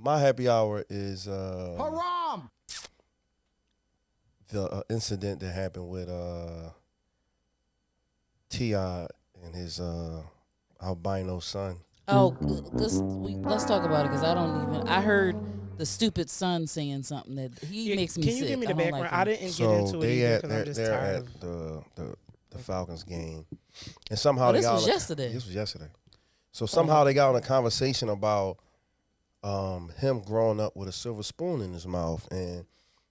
My happy hour is Haram. the incident that happened with T.I. and his albino son. Oh, let's talk about it because I heard the stupid son saying something that makes me sick. Can you give me the I don't background? like I him. didn't get So into it they either at because I'm just they're tired at of. the Falcons game, and somehow Oh, they this got was on a- yesterday. This was yesterday. So somehow they got on a conversation about him growing up with a silver spoon in his mouth and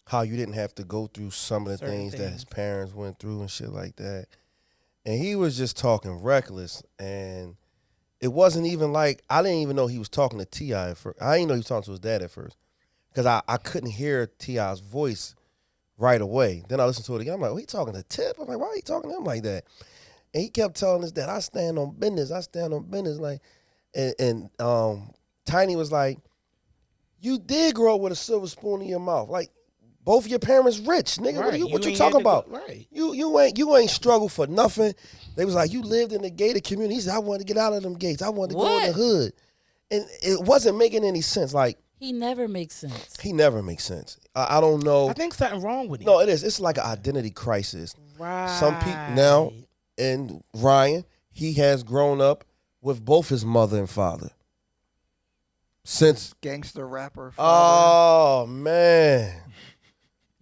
how you didn't have to go through some of the Certain things that his things. parents went through and shit like that. And he was just talking reckless, and it wasn't even like I didn't even know he was talking to T.I. at first. I didn't know he was talking to his dad at first because I couldn't hear T.I.'s voice right away. Then I listened to it again. I'm like, he talking to Tip? I'm like, why are you talking to him like that? And he kept telling us that I stand on business. I stand on business. Like, and Tiny was like, you did grow up with a silver spoon in your mouth. Like, both of your parents rich, nigga. Right, What you ain't talking had to go- about? Right. You ain't struggled for nothing. They was like, you lived in the gated community. He said, I wanted to get out of them gates. I wanted to go in the What? hood. And it wasn't making any sense. Like, He never makes sense. he never makes sense. I don't know. I think something wrong with him. No, it is. It's like an identity crisis. Right. Some people now, and Ryan, he has grown up with both his mother and father. Since Gangster rapper. Father. oh man,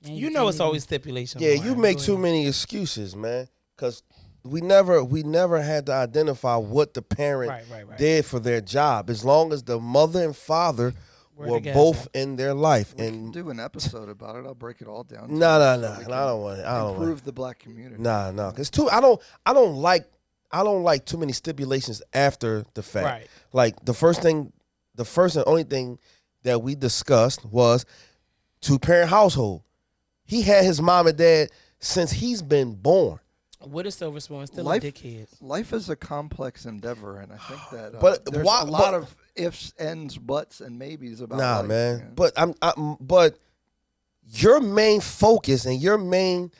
And You know it's can't always stipulation. yeah, Ryan. you make Go too ahead. many excuses, man. Because we never had to identify what the parent Right. did for their job. As long as the mother and father We're were together. both in their life, We can and do an episode about it. I'll break it all down. to no, you no, so no, we I can don't want it. I don't want improve the black community. Nah, no, cause I don't like too many stipulations after the fact. Right. Like the first and only thing that we discussed was two-parent household. He had his mom and dad since he's been born. With a silver spoon, still Life- a dickhead. Life is a complex endeavor, and I think that But there's why- a lot but- of ifs, ends, buts, and maybes about Nah, life, man. But your main focus and your main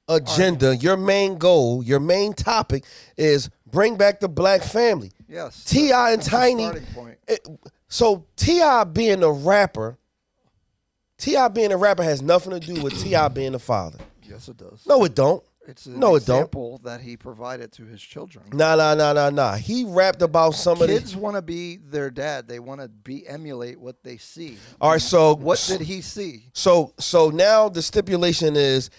agenda, your main goal, your main topic is bring back the black family. Yes. T.I. and that's the Tiny. starting point. So T.I. being a rapper has nothing to do with T.I. being the father. Yes, it does. No, it don't. It's an No, it don't. example that he provided to his children. Nah. He rapped about some of Kids the. want to be their dad. They want to emulate what they see. All right, so What did he see? So now the stipulation is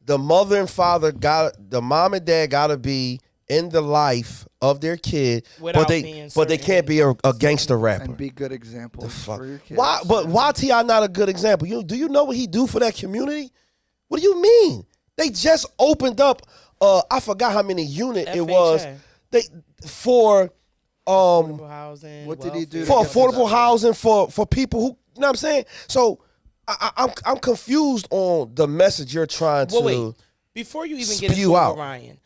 the mother and father the mom and dad got to be in the life of their kid, Without but being they can't be a gangster rapper. And be good examples Fuck. for your kids. Why T.I. not a good example? Do you know what he do for that community? What do you mean? They just opened up I forgot how many unit it was. FHA. They for Affordable housing. What did he do for to get affordable this? housing for people who, you know what I'm saying? So I'm confused on the message you're trying to. Well, wait. Before you even get spew into out. Ryan,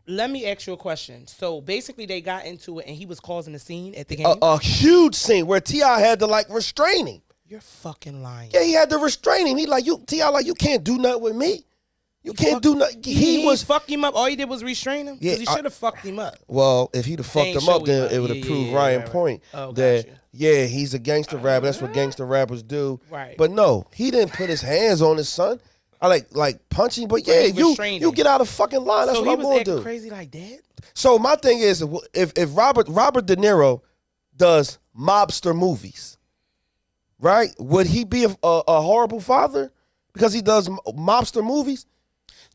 let me ask you a question. So basically, they got into it, and he was causing the scene at the game. A huge scene where T.I. had to like restrain him. You're fucking lying. Yeah, he had to restrain him. He like T.I. like you can't do nothing with me. You can't do nothing. He was fucked him up. All he did was restrain him. Yeah, Because he should have fucked him up. Well, if he'd have fucked ain't him up, show then him it up. would have Yeah, proved yeah, Ryan right. point Oh, that gotcha. yeah, he's a gangster rapper. That's what gangster rappers do. Right. But no, he didn't put his hands on his son. I like punching, but yeah, he restrained you him. get out of fucking line. That's So what he I'm was gonna acting do. crazy like that? So my thing is, if Robert De Niro does mobster movies, right? Would he be a horrible father because he does mobster movies?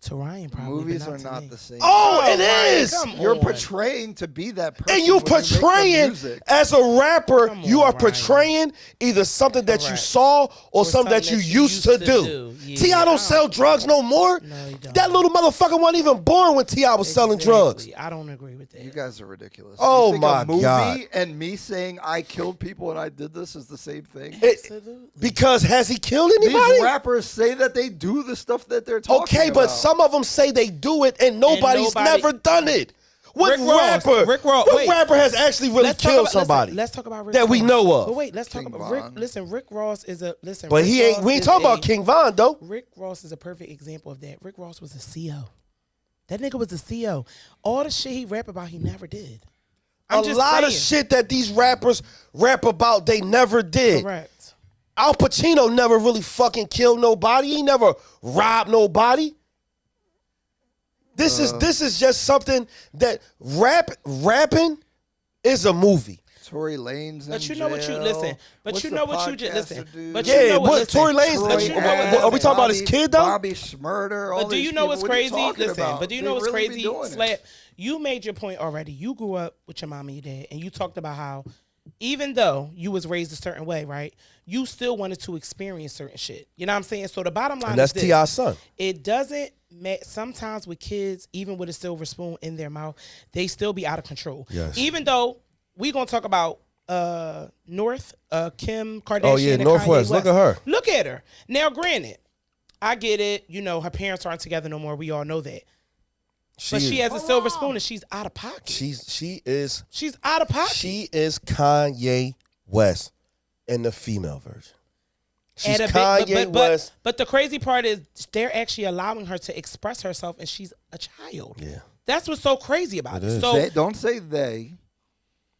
To Ryan, probably. Movies but are to not me. the same. Oh, it Ryan, is. come You're on. portraying to be that person. And you when make the portraying music. as a rapper, Come you on, are Ryan. portraying either something that you Correct. saw or something that you used to do. Yeah, T.I. don't sell drugs no more. No, he don't. That little motherfucker wasn't even born when T.I. was selling drugs. Exactly. I don't agree with that. You guys are ridiculous. Oh, You think my a movie God. and me saying I killed people and I did this is the same thing. Absolutely. Because has he killed These anybody? rappers say that they do the stuff that they're talking Okay, about. but some of them say they do it and nobody's nobody- never done it. What Rick Ross, rapper? Rick Ross, What wait. rapper has actually really Let's talk killed about- somebody? Let's talk about Rick that we Ross. know of. But wait, let's talk King about Rick. Von. Listen, Rick Ross is a listen. But Rick he ain't. Ross We ain't is talking about a- King Von though. Rick Ross is a perfect example of that. Rick Ross was a CO. That nigga was a CO. All the shit he rap about, he never did. I'm A just lot of saying. shit that these rappers rap about, they never did. Correct. Al Pacino never really fucking killed nobody. He never robbed nobody. This is just something that rapping is a movie. Tory Lanez. But you know what you listen. But What's you the know what you just podcaster listen. dude? But Yeah, you know what? what Listen, Tory Lanez? Troy But you know what? Ave, Are we talking about his kid though? Bobby Shmurda. All But do these you know people. what's What are you crazy? talking Listen, about? but do you They know what's really be crazy? doing it. Slap, you made your point already. You grew up with your mom and your dad, and you talked about how even though you was raised a certain way, right? You still wanted to experience certain shit. You know what I'm saying? So the bottom line And that's is this. T.I.'s son. It doesn't matter. Sometimes with kids, even with a silver spoon in their mouth, they still be out of control. Yes. Even though we gonna talk about North, Kim Kardashian. Oh, yeah, and Northwest. Kanye West. Look at her. Look at her. Now, granted, I get it. You know, her parents aren't together no more. We all know that. But she has a silver spoon and she's out of pocket. She is Out of pocket. She is Kanye West in the female version. She's And Kanye West. But the crazy part is they're actually allowing her to express herself, and she's a child. Yeah. That's what's so crazy about It it. is. So Don't say they.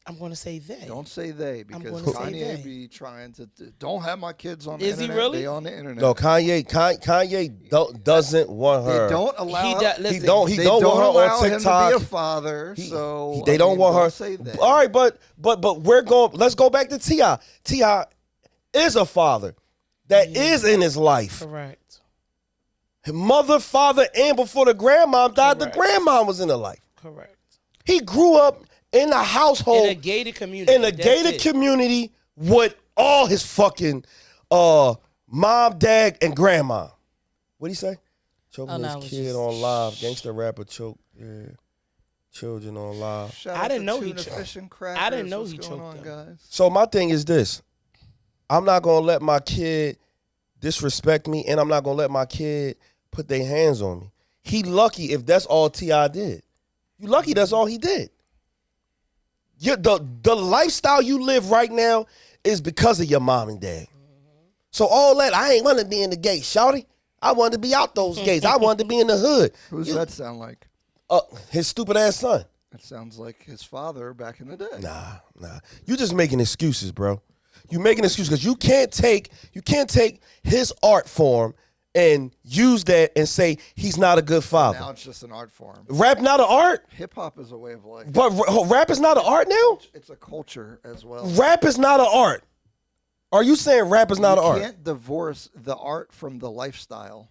I'm going to say they. Don't say they because gonna say Kanye they. be trying to. Don't have my kids on the Is he internet. really? They on the internet. No, Kanye doesn't want her. They don't allow. He He listen, don't. He They don't don't want her allow on him to TikTok. be a father. So They I don't mean, want her. Say that. All right, but we're going. Let's go back to T.I. T.I. is a father that is in his life. Correct. His mother, father, and before the grandma died, Correct. the grandma was in her life. Correct. He grew up in a household In a gated community. in a That's gated it. community with all his fucking mom, dad, and grandma. What'd he say? Choking Oh, no, his it was kid just- on live. Gangster rapper choke children on live. Shout I out didn't to know he Tuna choked. Fish and I didn't Crackers. know What's he going choked on, them. guys? So my thing is this. I'm not going to let my kid disrespect me, and I'm not going to let my kid put their hands on me. He lucky if that's all T.I. did. You lucky that's all he did. The lifestyle you live right now is because of your mom and dad. So all that, I ain't want to be in the gate, shawty. I wanted to be out those gates. I wanted to be in the hood. Who's that sound like? His stupid ass son. That sounds like his father back in the day. Nah. You just making excuses, bro. You making excuses because you can't take his art form and use that and say he's not a good father. Now it's just an art form. Rap not an art, Hip hop is a way of life. but rap is not an art now. It's a culture as well. Rap is not an art. Are you saying rap is not an You art? can't divorce the art from the lifestyle.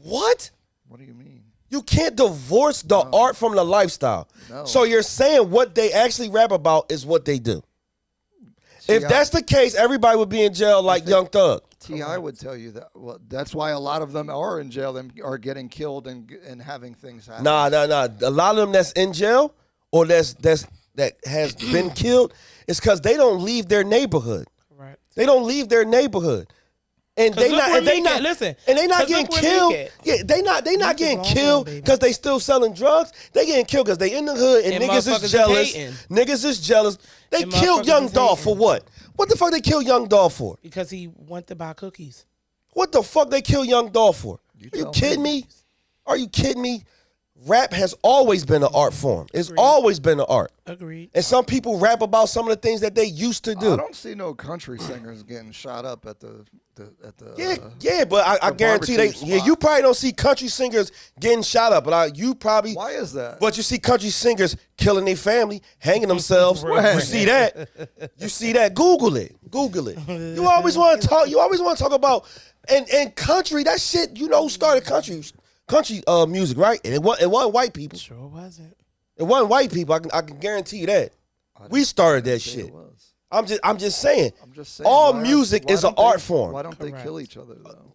What? What do you mean? You can't divorce the art from the lifestyle. No. So you're saying what they actually rap about is what they do. If T.I. that's the case, everybody would be in jail like Young Thug. T.I. would tell you that. Well, that's why a lot of them are in jail and are getting killed and having things happen. Nah. A lot of them that's in jail or that has been killed is because they don't leave their neighborhood. Correct. They don't leave their neighborhood. And 'Cause they look not, where and they Meek not, at. Listen, and they not 'cause getting look where killed. Meek at. Yeah, they not Meek getting is killed on, baby. because they still selling drugs. They getting killed because they in the hood and And niggas motherfuckers is is jealous. hating. Niggas is jealous. They And killed motherfuckers Young is Dolph hating. for what? What the fuck they kill Young Dolph for? Because he went to buy cookies. What the fuck they kill Young Dolph for? Are you tell kidding me? Are you kidding me? Rap has always been an art form. It's always been an art. Agreed. And some people rap about some of the things that they used to do. I don't see no country singers getting shot up at the Yeah, but I the guarantee they. barbecue Yeah, spot. you probably don't see country singers getting shot up, but you probably. Why is that? But you see country singers killing their family, hanging themselves. You see that? You see that? Google it. Google it. You always want to talk. You always want to talk about and country. That shit. You know who started country music, right? And it wasn't white people. Sure wasn't. It wasn't white people. I can guarantee you that. We started that Say shit. it was. I'm just saying. I'm just saying. All why music why is an don't they- art form. Why don't they Correct. kill each other though?